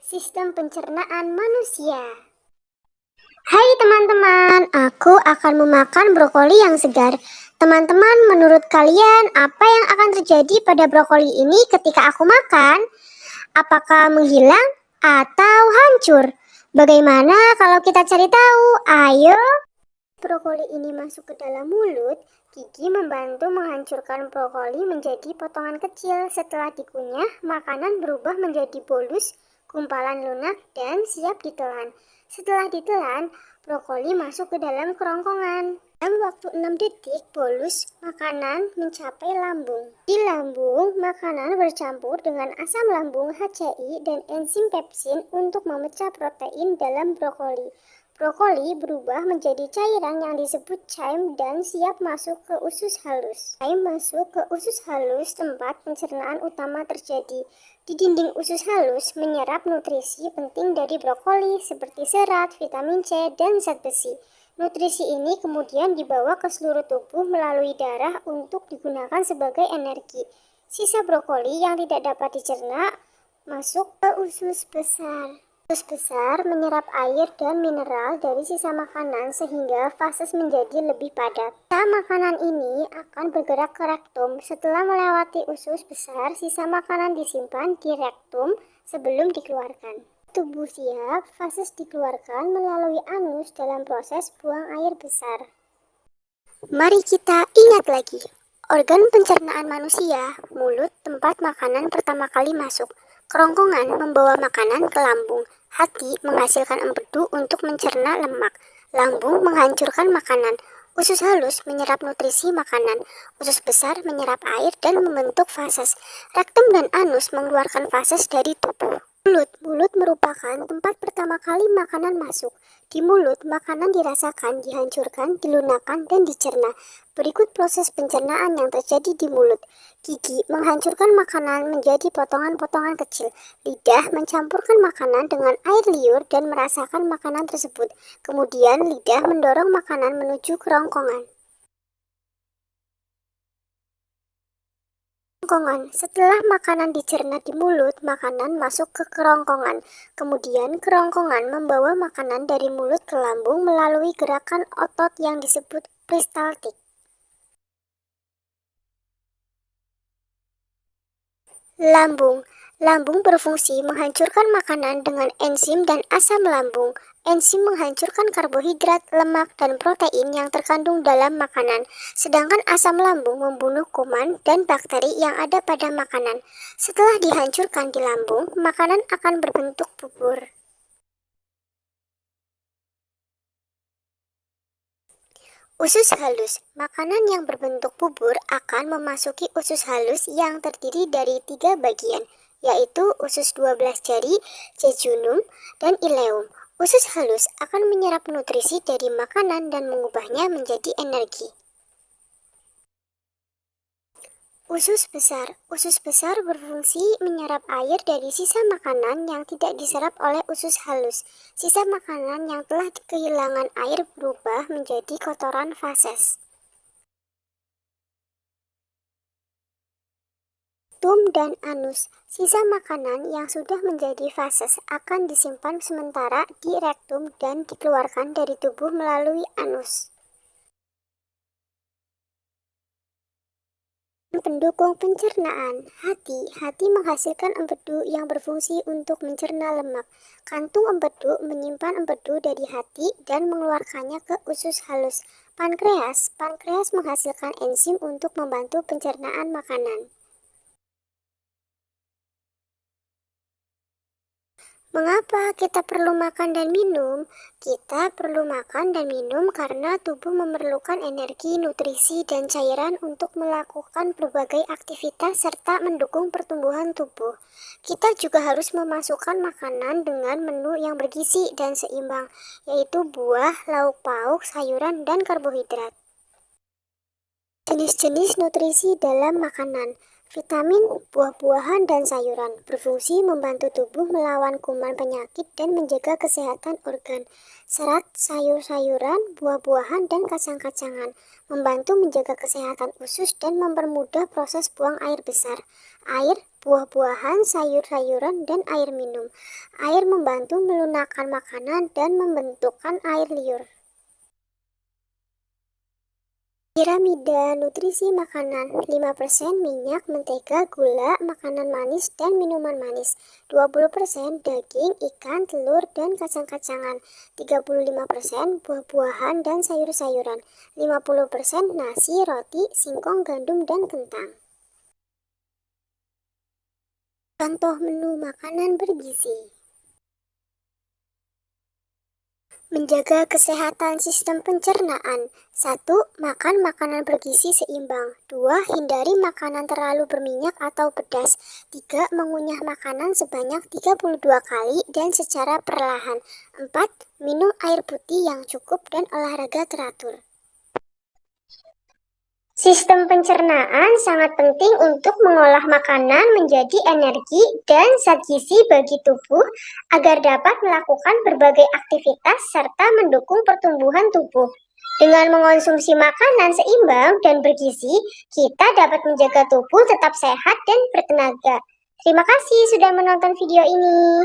Sistem pencernaan manusia. Hai teman-teman, aku akan memakan brokoli yang segar. Teman-teman, menurut kalian apa yang akan terjadi pada brokoli ini ketika aku makan? Apakah menghilang atau hancur? Bagaimana kalau kita cari tahu? Ayo. Brokoli ini masuk ke dalam mulut, gigi membantu menghancurkan brokoli menjadi potongan kecil. Setelah dikunyah, makanan berubah menjadi bolus, gumpalan lunak, dan siap ditelan. Setelah ditelan, brokoli masuk ke dalam kerongkongan. Dalam waktu 6 detik, bolus makanan mencapai lambung. Di lambung, makanan bercampur dengan asam lambung HCI dan enzim pepsin untuk memecah protein dalam brokoli. Brokoli berubah menjadi cairan yang disebut chyme dan siap masuk ke usus halus. Chyme masuk ke usus halus, tempat pencernaan utama terjadi. Di dinding usus halus menyerap nutrisi penting dari brokoli seperti serat, vitamin C, dan zat besi. Nutrisi ini kemudian dibawa ke seluruh tubuh melalui darah untuk digunakan sebagai energi. Sisa brokoli yang tidak dapat dicerna masuk ke usus besar. Usus besar menyerap air dan mineral dari sisa makanan sehingga fases menjadi lebih padat. Sisa makanan ini akan bergerak ke rektum. Setelah melewati usus besar, sisa makanan disimpan di rektum sebelum dikeluarkan. Tubuh siap, fases dikeluarkan melalui anus dalam proses buang air besar. Mari kita ingat lagi, organ pencernaan manusia, mulut tempat makanan pertama kali masuk. Kerongkongan membawa makanan ke lambung, hati menghasilkan empedu untuk mencerna lemak, lambung menghancurkan makanan, usus halus menyerap nutrisi makanan, usus besar menyerap air dan membentuk fases, rektum dan anus mengeluarkan fases dari tubuh. Mulut merupakan tempat pertama kali makanan masuk. Di mulut, makanan dirasakan, dihancurkan, dilunakkan, dan dicerna. Berikut proses pencernaan yang terjadi di mulut. Gigi menghancurkan makanan menjadi potongan-potongan kecil. Lidah mencampurkan makanan dengan air liur dan merasakan makanan tersebut. Kemudian lidah mendorong makanan menuju kerongkongan. Setelah makanan dicerna di mulut, makanan masuk ke kerongkongan. Kemudian kerongkongan membawa makanan dari mulut ke lambung melalui gerakan otot yang disebut peristaltik. Lambung berfungsi menghancurkan makanan dengan enzim dan asam lambung. Enzim menghancurkan karbohidrat, lemak, dan protein yang terkandung dalam makanan, sedangkan asam lambung membunuh kuman dan bakteri yang ada pada makanan. Setelah dihancurkan di lambung, makanan akan berbentuk bubur. Usus halus. Makanan yang berbentuk bubur akan memasuki usus halus yang terdiri dari 3 bagian, yaitu usus 12 jari, jejunum, dan ileum. Usus halus akan menyerap nutrisi dari makanan dan mengubahnya menjadi energi. Usus besar berfungsi menyerap air dari sisa makanan yang tidak diserap oleh usus halus. Sisa makanan yang telah kehilangan air berubah menjadi kotoran fases. Rektum dan anus. Sisa makanan yang sudah menjadi fases akan disimpan sementara di rektum dan dikeluarkan dari tubuh melalui anus. Pendukung pencernaan. Hati menghasilkan empedu yang berfungsi untuk mencerna lemak. Kantung empedu menyimpan empedu dari hati dan mengeluarkannya ke usus halus. Pankreas menghasilkan enzim untuk membantu pencernaan makanan. Mengapa kita perlu makan dan minum? Kita perlu makan dan minum karena tubuh memerlukan energi, nutrisi, dan cairan untuk melakukan berbagai aktivitas serta mendukung pertumbuhan tubuh. Kita juga harus memasukkan makanan dengan menu yang bergizi dan seimbang, yaitu buah, lauk pauk, sayuran, dan karbohidrat. Jenis-jenis nutrisi dalam makanan. Vitamin, buah-buahan, dan sayuran berfungsi membantu tubuh melawan kuman penyakit dan menjaga kesehatan organ. Serat, sayur-sayuran, buah-buahan, dan kacang-kacangan membantu menjaga kesehatan usus dan mempermudah proses buang air besar. Air, buah-buahan, sayur-sayuran, dan air minum. Air membantu melunakkan makanan dan membentukkan air liur. Piramida nutrisi makanan 5% minyak, mentega, gula, makanan manis, dan minuman manis 20% daging, ikan, telur, dan kacang-kacangan 35% buah-buahan dan sayur-sayuran 50% nasi, roti, singkong, gandum, dan kentang. Contoh menu makanan bergizi. Menjaga kesehatan sistem pencernaan. 1. Makan makanan bergizi seimbang. 2. Hindari makanan terlalu berminyak atau pedas. 3. Mengunyah makanan sebanyak 32 kali dan secara perlahan. 4. Minum air putih yang cukup dan olahraga teratur. Sistem pencernaan sangat penting untuk mengolah makanan menjadi energi dan zat gizi bagi tubuh agar dapat melakukan berbagai aktivitas serta mendukung pertumbuhan tubuh. Dengan mengonsumsi makanan seimbang dan bergizi, kita dapat menjaga tubuh tetap sehat dan bertenaga. Terima kasih sudah menonton video ini.